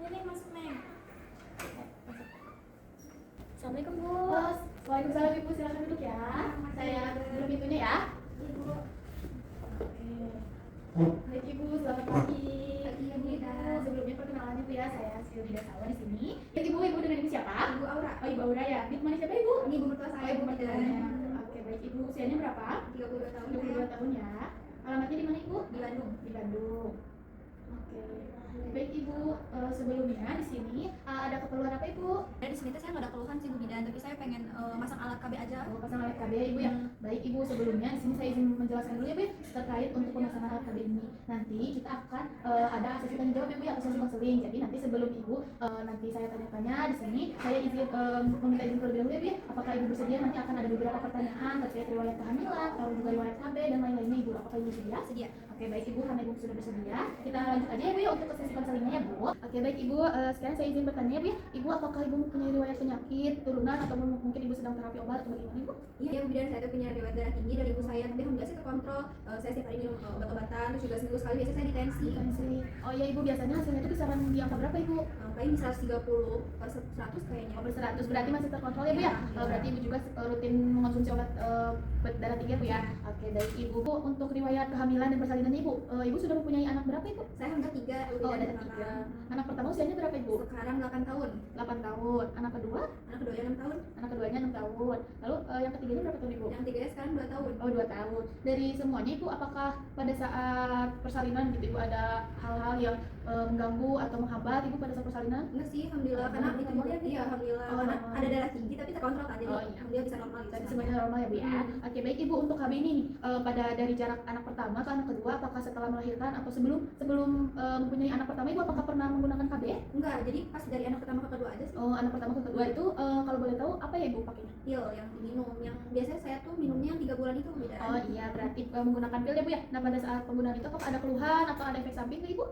Neng masuk Neng. Assalamualaikum Bu. Waalaikumsalam Ibu, silakan duduk ya. Saya tutup pintunya ya. Ibu. Baik Ibu, selamat pagi. Pagi, Ibu. Sebelumnya perkenalan Ibu ya, saya Silvi Dasawa di sini. Ya Ibu dengan Ibu siapa? Ibu Aura. Oh Ibu Aura ya. Ditemani siapa Ibu? Ini ibu mertua Oh saya. Ibu mertuanya. Oke baik Ibu, usianya berapa? 32 tahun. 22 tahun ya. Alamatnya di mana Ibu? Di Bandung. Di Bandung. Oke. Baik Ibu, sebelumnya di sini ada keperluan apa Ibu? Di sini saya nggak ada keluhan sih Bu Bidan, tapi saya pengen masang alat KB aja. Oh, pasang alat KB ya Ibu ya. Baik Ibu, sebelumnya di sini saya izin menjelaskan dulu ya Bu ya, terkait untuk pemasangan alat KB ini. Nanti kita akan ada sesi tanya jawab ya Bu ya, atau sesi konseling. Jadi nanti sebelum Ibu nanti saya tanya-tanya di sini, saya izin meminta izin terlebih dahulu ya Bu ya. Apakah Ibu bersedia? Nanti akan ada beberapa pertanyaan terkait riwayat kehamilan, lalu juga riwayat KB dan lain-lainnya Ibu. Apakah Ibu bersedia? Sedia. Oke baik Ibu, karena Ibu sudah bersedia, kita lanjut aja ya Bu ya untuk ke sesi konselingnya ya Bu. Oke baik Ibu, sekarang saya izin bertanya ya Bu ya. Ibu apakah Ibu mempunyai riwayat penyakit, turunan atau mungkin Ibu sedang terapi obat atau bagaimana Ibu? Iya Bu Bidan, saya tuh punya riwayat darah tinggi dari ibu saya, tapi alhamdulillah saya terkontrol. Saya setiap hari minum obat-obatan, terus juga seminggu sekali biasanya saya ditensi. Oh iya Ibu, biasanya hasilnya itu kisaran di angka berapa Ibu? Paling 130 per 100 kayaknya. Oh, 100, berarti masih terkontrol ya Bu ya? Iya. Berarti Ibu juga rutin mengonsumsi obat darah tinggi ya Bu ya? Oke baik Ibu. Bu, untuk riwayat kehamilan dan persalinan Ibu, Ibu sudah mempunyai anak berapa Ibu? Saya hampir 3 Bu Oh Bidan, ada 3. Anak pertama usianya berapa Ibu? Sekarang 8 tahun. 8 tahun. Anak kedua? Anak keduanya 6 tahun. Anak keduanya 6 tahun. Lalu yang ketiganya berapa tahun Ibu? Yang tiganya sekarang 2 tahun. Oh 2 tahun. Dari semuanya Ibu, apakah pada saat persalinan gitu Ibu ada hal-hal yang mengganggu atau menghambat Ibu pada saat persalinan? Enggak sih, alhamdulillah, karena itu iya alhamdulillah, Oh, karena normal. ada darah tinggi tapi terkontrol kan, jadi Oh, iya. alhamdulillah bisa normal gitu. Tadi semuanya normal ya Bu ya. Oke baik Ibu, untuk KB ini pada dari jarak anak pertama ke anak kedua, apakah setelah melahirkan atau sebelum mempunyai anak pertama Ibu apakah pernah menggunakan KB? Enggak, jadi pas dari anak pertama ke kedua aja sih. Oh anak pertama ke kedua itu kalau boleh tahu apa ya Ibu pakainya? Pil yang diminum, yang biasanya saya tuh minumnya 3 bulan itu beda. Oh iya berarti menggunakan pil ya Bu ya. Nah pada saat penggunaan itu apakah ada keluhan atau ada efek samping nggak Ibu?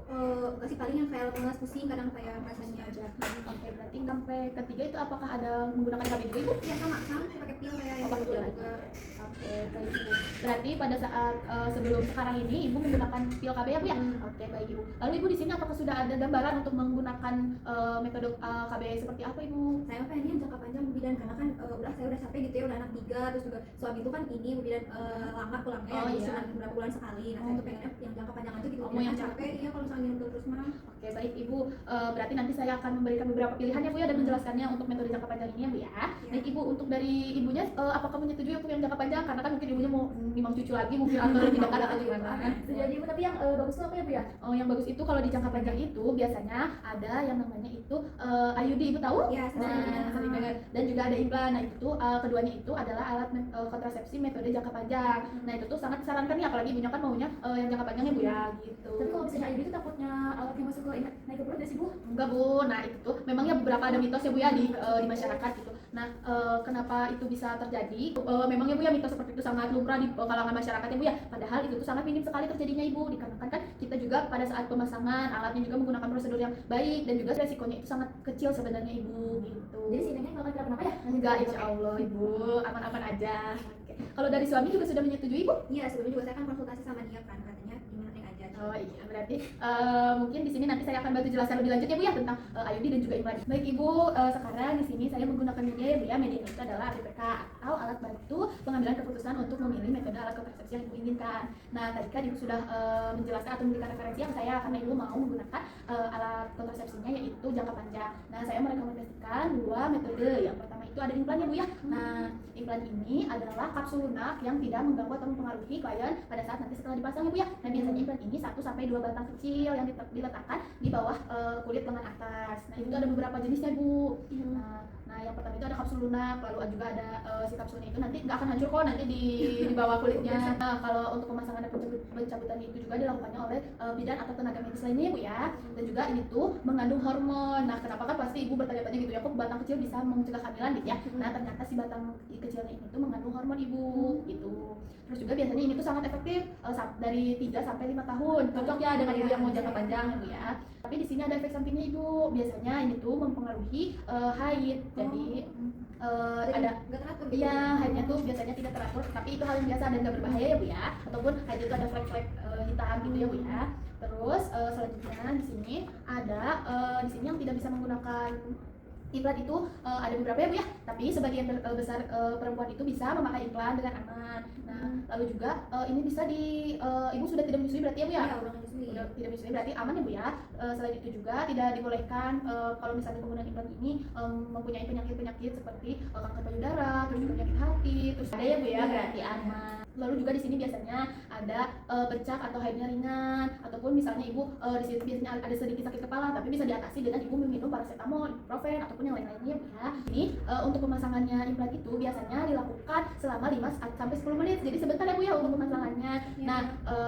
Enggak sih, paling yang kayak lemas, pusing, kadang kayak rasanya aja. Oke berarti sampai ketiga itu apakah ada menggunakan KB juga Ibu? Iya sama sih pakai pil kayak yang pakai pil kedua aja. juga. Oke, baik Ibu. Berarti pada saat sebelum sekarang ini Ibu menggunakan pil KB ya Bu ya? Oke, baik Ibu. Lalu Ibu di sini apakah sudah ada gambaran untuk menggunakan metode KB seperti apa Ibu? Saya pengen yang jangka panjang Bu Bidan, karena kan saya udah capek gitu ya, udah anak 3, terus juga suami itu kan ini Bu Bidan lama pulangnya, Oh, jadi iya. cuma beberapa bulan sekali. Nah, saya tuh pengennya yang jangka panjang aja gitu. Oh, Bu Bidan, yang kan capek ya kalau misalnya minum terus mah. Oke, baik Ibu. Berarti nanti saya akan memberikan beberapa pilihan ya Bu ya dan menjelaskannya untuk metode jangka panjang ini ya Bu ya. Baik Ibu, untuk dari ibunya apakah menyetujui untuk yang jangka panjang? Karena kan mungkin ibunya mau nimang cucu lagi mungkin atau tidak ada atau gimana? Setuju Ibu, tapi yang bagus tuh apa ya Bu ya? Oh, yang bagus itu kalau di jangka panjang itu biasanya ada yang namanya itu IUD, Ibu tahu? Iya, Sering dengar. Dan juga ada implan. Nah, itu keduanya itu adalah alat kontrasepsi metode jangka panjang. Nah, itu tuh sangat disarankan ya, apalagi ibunya kan maunya yang jangka panjang ya Bu ya, gitu. Tapi kalau misalnya IUD itu takutnya alatnya masuk ke naik ke perut ya sih Bu? Enggak Bu, nah itu tuh memangnya beberapa ada mitos ya Bu ya di masyarakat gitu. Nah, kenapa itu bisa terjadi? Memangnya Bu ya mitos seperti itu sangat lumrah di kalangan masyarakat ya Bu ya. Padahal itu tuh sangat minim sekali terjadinya Ibu, dikarenakan kan kita juga pada saat pemasangan alatnya juga menggunakan prosedur yang baik dan juga resikonya itu sangat kecil sebenarnya Ibu gitu. Jadi si Neneknya nggak kenapa-napa ya? Enggak, insya Allah Ibu, aman-aman aja. Oke. Kalau dari suami juga sudah menyetujui Ibu? Iya, sebelumnya juga saya kan konsultasi sama dia kan, katanya gimana Neng aja. Oh iya, berarti mungkin di sini nanti saya akan bantu jelaskan lebih lanjut ya Bu ya tentang IUD dan juga implan. Baik Ibu, sekarang di sini saya menggunakan media ya Bu ya. Media itu adalah APPK atau alat bantu pengambilan keputusan untuk memilih metode alat kontrasepsi yang Ibu inginkan. Nah, tadi kan Ibu sudah menjelaskan atau memberikan referensi yang saya karena Ibu mau menggunakan alat kontrasepsinya yaitu jangka panjang. Nah, saya merekomendasikan 2 metode. Yang pertama itu ada implan ya Bu ya. Nah, implan ini adalah kapsul lunak yang tidak mengganggu atau mempengaruhi klien pada saat nanti setelah dipasang ya Bu ya. Nah, biasanya implan ini 1 sampai 2 batang kecil yang diletakkan di bawah kulit lengan atas. Nah, itu ada beberapa jenisnya Bu. Nah, yang pertama itu ada kapsul lunak, lalu juga ada si kapsulnya itu nanti nggak akan hancur kok nanti di bawah kulitnya. Nah, kalau untuk pemasangan dan pencabutan itu juga dilakukannya oleh bidan atau tenaga medis lainnya ya Bu ya. Dan juga ini tuh mengandung hormon. Nah, kenapa kan pasti Ibu bertanya-tanya gitu ya, kok batang kecil bisa mencegah kehamilan gitu ya. Nah, ternyata si batang kecilnya ini tuh mengandung hormon Ibu gitu. Terus juga biasanya ini tuh sangat efektif dari 3 sampai 5 tahun tahun. Cocok ya dengan ibu yang mau jangka panjang ya Bu ya. Tapi di sini ada efek sampingnya Ibu. Biasanya ini tuh mempengaruhi haid. Jadi ada nggak teratur gitu. iya, haidnya tuh biasanya tidak teratur, tapi itu hal yang biasa dan nggak berbahaya ya Bu ya. Ataupun haid itu ada flek-flek hitam gitu ya Bu ya. Terus selanjutnya di sini ada di sini yang tidak bisa menggunakan implan itu ada beberapa ya Bu ya, tapi sebagian besar perempuan itu bisa memakai implan dengan aman. Nah, lalu juga ini bisa ibu sudah tidak menyusui berarti ya Bu ya? Iya, udah menyusui. Udah tidak menyusui berarti aman ya Bu ya. Selain itu juga tidak dibolehkan kalau misalnya penggunaan implan ini mempunyai penyakit-penyakit seperti kanker payudara, terus juga penyakit hati, terus ada ya Bu ya, berarti aman. Lalu juga di sini biasanya ada bercak atau haidnya ringan, ataupun misalnya ibu di situ biasanya ada sedikit sakit kepala, tapi bisa diatasi dengan ibu meminum paracetamol, ibuprofen ataupun yang lain-lainnya ya. Ini untuk pemasangannya implan itu biasanya dilakukan selama 5 sampai 10 menit. Jadi sebentar ya Bu ya untuk pemasangannya. Nah,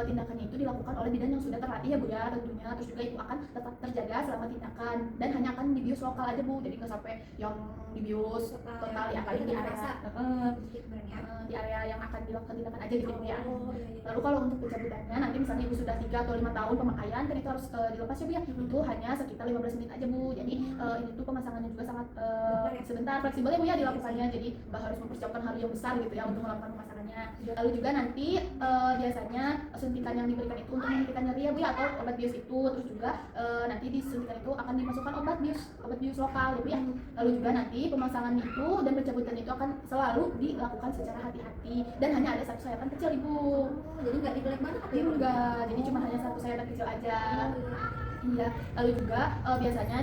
tindakannya itu dilakukan oleh bidan yang sudah terlatih ya Bu ya tentunya. Terus juga ibu akan tetap terjaga selama tindakan dan hanya akan dibius lokal aja Bu. Jadi nggak sampai yang dibius total ya, kali di area di area yang akan dilakukan tindakan aja gitu ya. Lalu kalau untuk pencabutannya nanti misalnya ibu sudah 3 atau 5 tahun pemakaian kan itu harus dilepas ya Bu ya. Itu hanya sekitar 15 menit aja Bu. Jadi ini tuh pemasangannya juga sangat sebentar, fleksibel ya Bu ya dilakukannya. Jadi nggak harus mempersiapkan hari yang besar gitu ya untuk melakukan pemasangannya. Lalu juga nanti biasanya suntikan yang diberikan itu untuk menghentikan nyeri ya Bu ya, atau obat bius itu. Terus juga nanti di suntikan itu akan dimasukkan obat bius lokal ya Bu ya. Lalu juga nanti pemasangan itu dan pencabutan itu akan selalu dilakukan secara hati-hati dan hanya ada satu sayatan kecil Ibu. Jadi nggak dibelek banget apa ya? Enggak, jadi cuma hanya satu sayatan kecil aja. Iya, lalu juga biasanya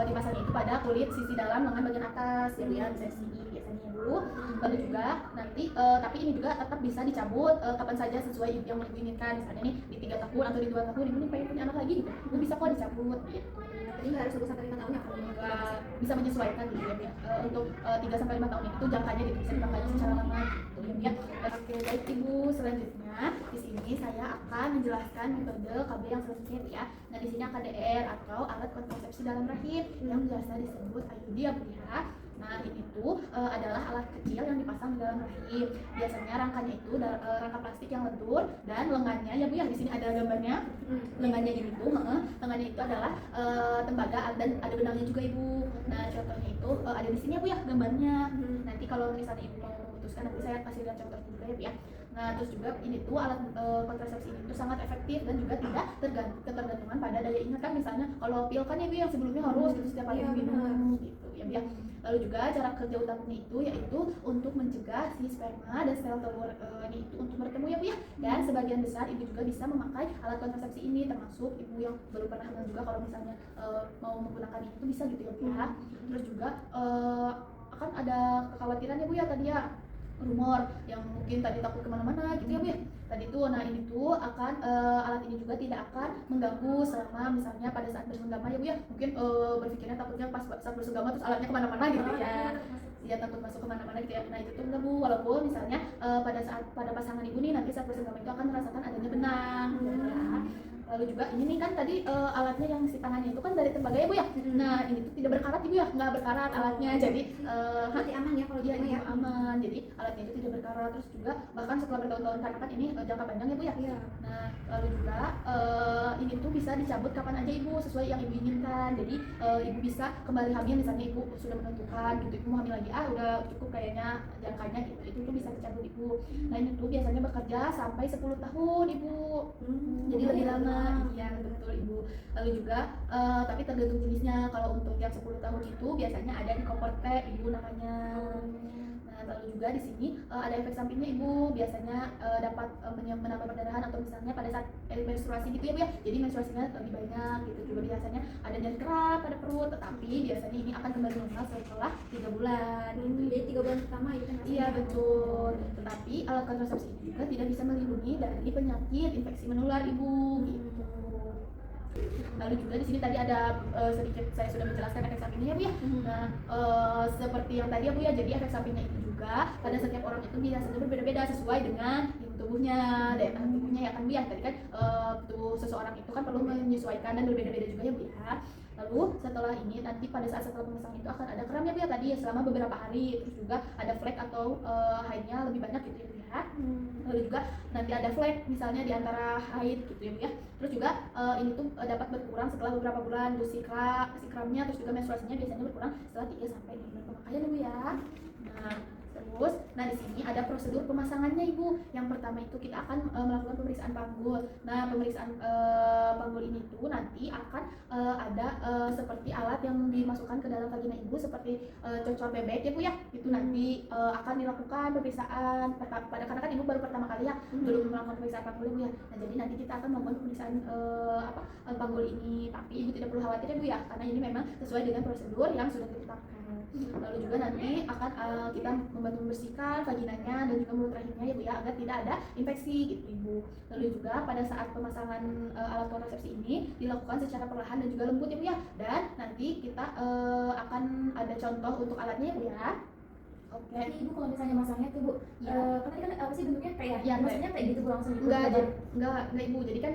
dipasang itu pada kulit sisi dalam lengan bagian atas ya Bu ya, bisa di sini biasanya Bu. Lalu juga nanti tapi ini juga tetap bisa dicabut kapan saja sesuai yang ibu inginkan. Misalnya nih di 3 tahun atau di 2 tahun ibu nih pengen punya anak lagi gitu, ibu bisa kok dicabut gitu. Jadi nggak harus 1 sampai 5 tahun ya kalau Bisa menyesuaikan gitu ya Bu ya. Untuk 3 sampai 5 tahun itu jangkanya gitu, bisa dipakainya secara lama gitu ya Bu ya. Oke, baik Ibu, selanjutnya di sini saya akan menjelaskan metode KB yang selanjutnya Bu ya. Nah, di sini akan DR atau alat kontrasepsi dalam rahim yang biasa disebut IUD ya Bu ya. Nah, ini tuh adalah alat kecil yang dipasang di dalam rahim. Biasanya rangkanya itu rangka plastik yang lentur dan lengannya ya Bu ya, di sini ada gambarnya. Lengannya ini tuh, lengannya itu adalah tembaga dan ada benangnya juga Ibu. Nah, contohnya itu ada di sini ya Bu ya gambarnya. Nanti kalau misalnya Ibu mau memutuskan nanti saya kasih lihat contohnya juga ya Bu ya. Nah, terus juga ini tuh alat kontrasepsi ini tuh sangat efektif dan juga tidak ketergantungan pada daya ingat kan. Misalnya kalau pil kan ya Bu yang sebelumnya harus gitu setiap hari minum gitu ya Bu ya. Lalu juga cara kerja utamanya itu yaitu untuk mencegah si sperma dan sel telur ini itu untuk bertemu ya Bu ya. Dan sebagian besar ibu juga bisa memakai alat kontrasepsi ini, termasuk ibu yang belum pernah hamil juga kalau misalnya mau menggunakan itu bisa gitu ya Bu ya. Terus juga akan ada kekhawatiran ya Bu ya tadi ya, rumor yang mungkin tadi takut kemana-mana gitu ya Bu ya. Tadi tuh, nah ini tuh akan alat ini juga tidak akan mengganggu selama misalnya pada saat bersenggama ya Bu ya. Mungkin berpikirnya takutnya pas saat bersenggama terus alatnya kemana-mana gitu ya. Ya takut masuk kemana-mana gitu ya. Nah itu tuh enggak Bu, walaupun misalnya pada pasangan ibu nih nanti saat bersenggama itu akan merasakan adanya benang ya. Lalu juga ini nih kan tadi alatnya yang si tangannya itu kan dari tembaga ya Bu ya. Nah ini tuh tidak berkarat Ibu ya, nggak berkarat alatnya. Jadi berarti aman ya kalau iya, ya. aman. Jadi alatnya itu tidak berkarat. Terus juga bahkan setelah bertahun-tahun karena kan ini jangka panjang ya Bu ya. Iya. Nah lalu juga ini tuh bisa dicabut kapan aja Ibu sesuai yang ibu inginkan. Jadi ibu bisa kembali hamil misalnya ibu sudah menentukan gitu, ibu mau hamil lagi udah cukup kayaknya jangkanya gitu, itu tuh bisa dicabut Ibu. Nah ini tuh biasanya bekerja sampai 10 tahun Ibu. Jadi lebih lama. Iya betul Ibu. Lalu juga tapi tergantung jenisnya. Kalau untuk yang 10 tahun itu biasanya ada di kompor T Ibu namanya. Nah lalu juga di sini ada efek sampingnya Ibu. Biasanya dapat menambah perdarahan atau misalnya pada saat menstruasi gitu ya Bu ya. Jadi menstruasinya lebih banyak gitu. Juga biasanya ada nyeri kerak pada perut, tetapi biasanya ini akan kembali normal setelah 3 bulan. Jadi 3 bulan pertama itu kan? Iya betul. Tetapi alat kontrasepsi ini juga tidak bisa melindungi dari penyakit infeksi menular Ibu gitu. Lalu juga di sini tadi ada sedikit saya sudah menjelaskan efek sampingnya ya Bu ya. Nah seperti yang tadi ya Bu ya, jadi efek sampingnya itu juga pada setiap orang itu biasanya berbeda-beda sesuai dengan imun tubuhnya, daya tahan tubuhnya ya kan Bu ya. Tadi kan tubuh seseorang itu kan perlu menyesuaikan dan berbeda-beda juga ya Bu ya. Lalu Lalu setelah ini nanti pada saat setelah pemasangan itu akan ada kram ya Bu ya tadi ya selama beberapa hari, terus juga ada flek atau haidnya lebih banyak gitu ya Bu ya. Lalu juga nanti ada flek misalnya di antara haid gitu ya Bu ya. Terus juga ini tuh dapat berkurang setelah beberapa bulan, terus si kramnya terus juga menstruasinya biasanya berkurang setelah 3 sampai 5 bulan pemakaian ya Bu ya. Nah di sini ada prosedur pemasangannya Ibu. Yang pertama itu kita akan melakukan pemeriksaan panggul. Nah pemeriksaan panggul ini tuh nanti akan ada seperti alat yang dimasukkan ke dalam vagina Ibu seperti cocor bebek ya Bu ya. Itu nanti akan dilakukan pemeriksaan karena kan Ibu baru pertama kali ya belum melakukan pemeriksaan panggul ya Bu ya. Nah jadi nanti kita akan melakukan pemeriksaan panggul ini. Tapi Ibu tidak perlu khawatir ya Bu ya, karena ini memang sesuai dengan prosedur yang sudah ditetapkan. Lalu juga nanti akan kita membantu membersihkan vaginanya dan juga mulut rahimnya ya Bu ya, agar tidak ada infeksi gitu Ibu. Lalu juga pada saat pemasangan alat kontrasepsi ini dilakukan secara perlahan dan juga lembut ya Bu ya. Dan nanti kita akan ada contoh untuk alatnya ya Bu ya. Oke. Jadi Ibu kalau misalnya masangnya tuh Bu, Ya. kan tadi kan apa sih bentuknya T ya? Ya, Maksudnya T gitu Bu langsung Ibu Enggak pegang? Ibu. Jadi kan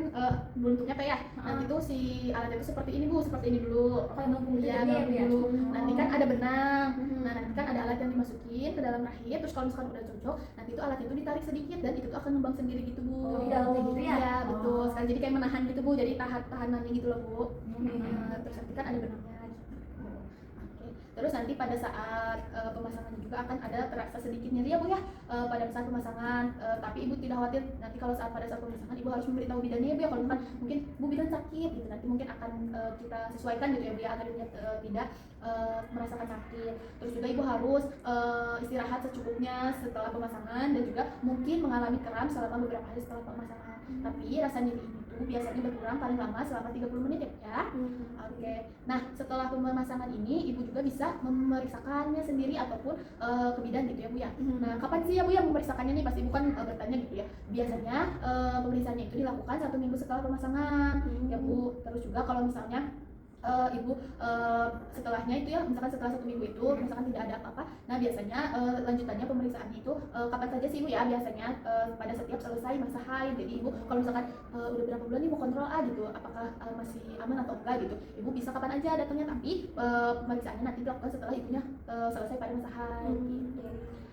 bentuknya kayak nanti tuh si alatnya itu seperti ini Bu, seperti ini dulu. Kayak melengkung gitu Ya, ya Bu ya? dulu. Nanti kan ada benang. Hmm. Nah, nanti kan ada alat yang dimasukin ke dalam rahim. Terus kalau misalkan udah cocok, nanti itu alat itu ditarik sedikit dan itu tuh akan ngembang sendiri gitu Bu. Oh, di dalamnya gitu ya? Iya, betul. Oh. Sekali jadi kayak menahan gitu Bu. Jadi tahanannya gitu loh Bu. Hmm. Terus nanti kan ada benangnya gitu. Oke. Terus nanti pada saat pemasangan juga akan ada terasa sedikit nyeri ya Bu ya pada saat pemasangan. Tapi Ibu tidak khawatir nanti kalau pada saat pemasangan Ibu harus memberitahu bidannya ya Bu ya. Kalau misalkan mungkin Bu bidan sakit gitu, nanti mungkin akan kita sesuaikan gitu ya Bu ya agar ibunya tidak merasakan sakit. Terus juga Ibu harus istirahat secukupnya setelah pemasangan dan juga mungkin mengalami kram selama beberapa hari setelah pemasangan. Tapi rasa nyeri ini tuh biasanya berkurang paling lama selama 30 menit ya Bu ya. Oke. Nah, setelah pemasangan ini Ibu juga bisa memeriksakannya sendiri ataupun ke bidan gitu ya Bu ya. Nah, kapan sih ya Bu yang memeriksakannya nih? Pasti bukan bertanya gitu ya. Biasanya pemeriksaannya itu dilakukan 1 minggu setelah pemasangan ya Bu. Terus juga kalau misalnya Ibu setelahnya itu ya, misalkan setelah 1 minggu itu misalkan tidak ada apa-apa, nah biasanya lanjutannya pemeriksaannya itu kapan saja sih Ibu ya, biasanya pada setiap selesai masa haid. Jadi Ibu kalau misalkan udah berapa bulan Ibu kontrol gitu apakah masih aman atau enggak gitu, Ibu bisa kapan aja datangnya, tapi pemeriksaannya nanti dilakukan setelah ibunya selesai pada masa haid gitu.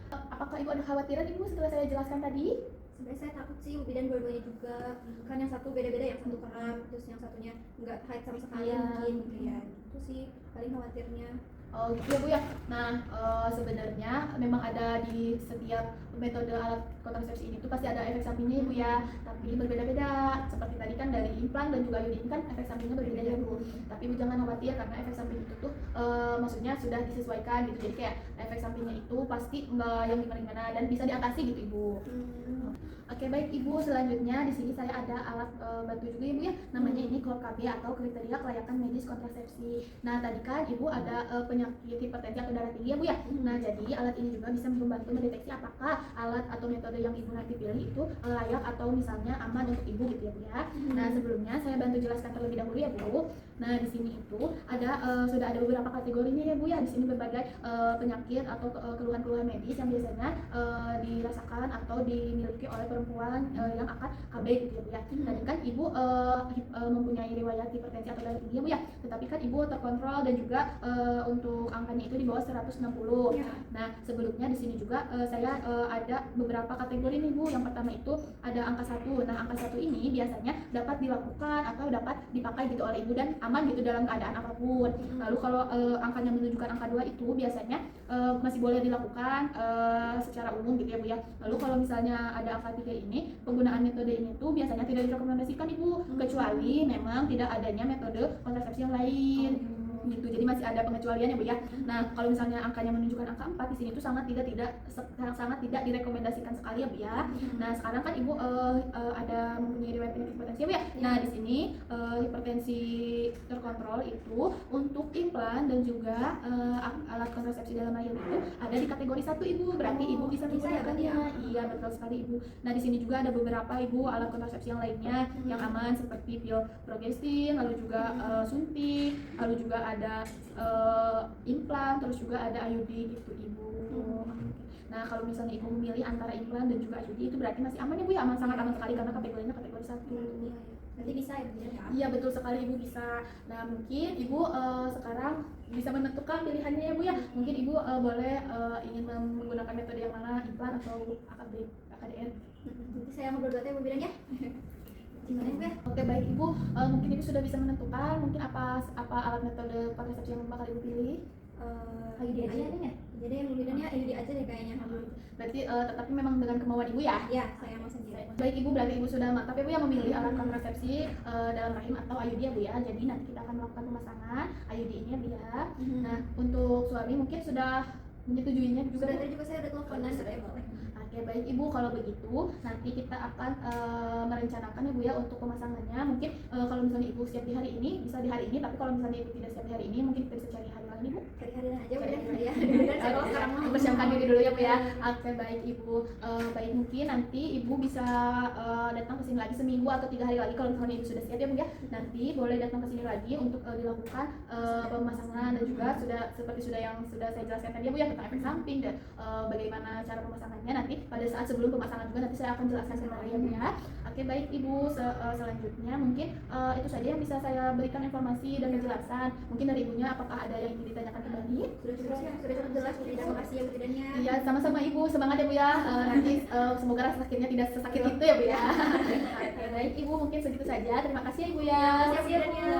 Apakah Ibu ada khawatiran Ibu setelah saya jelaskan tadi? Sebenarnya saya takut sih bidan dua-duanya juga, kan yang satu beda-beda, yang satu kram terus yang satunya nggak haid sama sekali mungkin gitu ya. Itu sih paling khawatirnya. Oh gitu ya Bu ya. Nah sebenarnya memang ada di setiap metode alat kontrasepsi ini tuh pasti ada efek sampingnya ya Bu ya. Tapi berbeda-beda. Seperti tadi kan dari implan dan juga IUD ini kan efek sampingnya berbeda ya Bu. Tapi Ibu jangan khawatir karena efek samping itu tuh maksudnya sudah disesuaikan gitu. Jadi kayak efek sampingnya itu pasti nggak yang gimana-gimana dan bisa diatasi gitu Ibu. Oke baik Ibu, selanjutnya di sini saya ada alat bantu juga ya Bu ya. Namanya ini KLOR KB atau kriteria kelayakan medis kontrasepsi. Nah tadi kan Ibu ada penyakit hipertensi atau darah tinggi ya Bu ya. Nah jadi alat ini juga bisa membantu mendeteksi apakah alat atau metode yang Ibu nanti pilih itu layak atau misalnya aman untuk Ibu gitu ya Bu ya. Nah sebelumnya saya bantu jelaskan terlebih dahulu ya Bu. Nah di sini itu ada sudah ada beberapa kategorinya ya Bu ya. Di sini berbagai penyakit atau keluhan-keluhan medis yang biasanya dirasakan atau dimiliki oleh perempuan yang akan KB gitu ya Bu ya. Tadi kan Ibu mempunyai riwayat hipertensi atau darah tinggi ya Bu ya. Tetapi kan Ibu terkontrol dan juga untuk angkanya itu di bawah 160. Ya. Nah, sebelumnya di sini juga saya ada beberapa kategori nih Bu. Yang pertama itu ada angka 1. Nah, angka 1 ini biasanya dapat dilakukan atau dapat dipakai gitu oleh Ibu dan aman gitu dalam keadaan apapun. Lalu kalau angkanya menunjukkan angka 2 itu biasanya masih boleh dilakukan secara umum gitu ya Bu ya. Lalu kalau misalnya ada angka 3 ini, penggunaan metode ini tuh biasanya tidak direkomendasikan Ibu, kecuali memang tidak adanya metode kontrasepsi yang lain. Gitu. Jadi masih ada pengecualiannya Bu ya. Nah, kalau misalnya angkanya menunjukkan angka 4 di sini tuh sangat tidak direkomendasikan sekali ya Bu ya. Nah, sekarang kan Ibu ada mempunyai riwayat penyakit hipertensi ya Bu ya. Nah, di sini hipertensi terkontrol itu untuk implan dan juga alat kontrasepsi dalam rahim itu ada di kategori 1 Ibu. Berarti Ibu bisa menggunakannya. Iya, betul sekali Ibu. Nah, di sini juga ada beberapa Ibu alat kontrasepsi yang lainnya yang aman seperti pil progestin, lalu juga suntik, lalu juga ada implan, terus juga ada IUD gitu Ibu. Nah kalau misalnya Ibu memilih antara implan dan juga IUD itu berarti masih aman ya Bu ya, sangat aman sekali karena kategorinya kategori 1. Berarti bisa ya Bu Bidan ya? Iya betul sekali Ibu bisa. Nah mungkin Ibu sekarang bisa menentukan pilihannya ya Bu ya. Mungkin Ibu boleh ingin menggunakan metode yang mana, implan atau AKDN. Nanti saya ngobrol dulu ya Bu Bidan ya. Gimana Bu ya? Oke baik Ibu, mungkin Ibu sudah bisa menentukan mungkin apa alat metode kontrasepsi yang bakal Ibu pilih. IUD aja deh ya. Jadi yang Bu Bidan ya IUD aja deh kayaknya. Berarti tetapi memang dengan kemauan Ibu ya. Ya, saya mau sendiri. Baik Ibu, berarti Ibu sudah mantap ya Bu yang memilih alat kontrasepsi dalam rahim atau IUD ya Bu ya. Jadi nanti kita akan melakukan pemasangan IUD ini ya Bu ya. Nah untuk suami mungkin sudah menyetujuinya juga. Sudah tadi juga saya udah teleponan sudah ya boleh. Oke baik Ibu, kalau begitu nanti kita akan merencanakan ya Bu ya untuk pemasangannya. Mungkin kalau misalnya Ibu siap di hari ini bisa di hari ini, tapi kalau misalnya Ibu tidak siap di hari ini mungkin kita bisa cari hari lain Ibu. Cari hari lain aja Bu Bidan ya. Dan saya kalau sekarang mau Persiapkan diri dulu ya Bu ya. Oke baik Ibu. Baik mungkin nanti Ibu bisa datang ke sini lagi seminggu atau 3 hari lagi kalau misalnya Ibu sudah siap ya Bu ya. Nanti boleh datang ke sini lagi untuk dilakukan pemasangan dan juga seperti yang sudah saya jelaskan tadi ya Bu ya tentang efek samping dan bagaimana cara pemasangannya nanti pada saat sebelum pemasangan juga nanti saya akan jelaskan kembali ya Bu ya. Oke baik Ibu, selanjutnya mungkin itu saja yang bisa saya berikan informasi dan penjelasan. Mungkin dari Ibunya apakah ada yang ingin ditanyakan kembali? sudah cukup jelas Bu Bidan. Terima kasih ya Bu Bidannya. Iya, sama-sama Ibu. Semangat ya Bu ya. Nanti semoga rasa sakitnya tidak sesakit itu ya Bu ya. Oke, baik Ibu, mungkin segitu saja. Terima kasih ya Ibu ya. Terima kasih ya Bu Bidannya.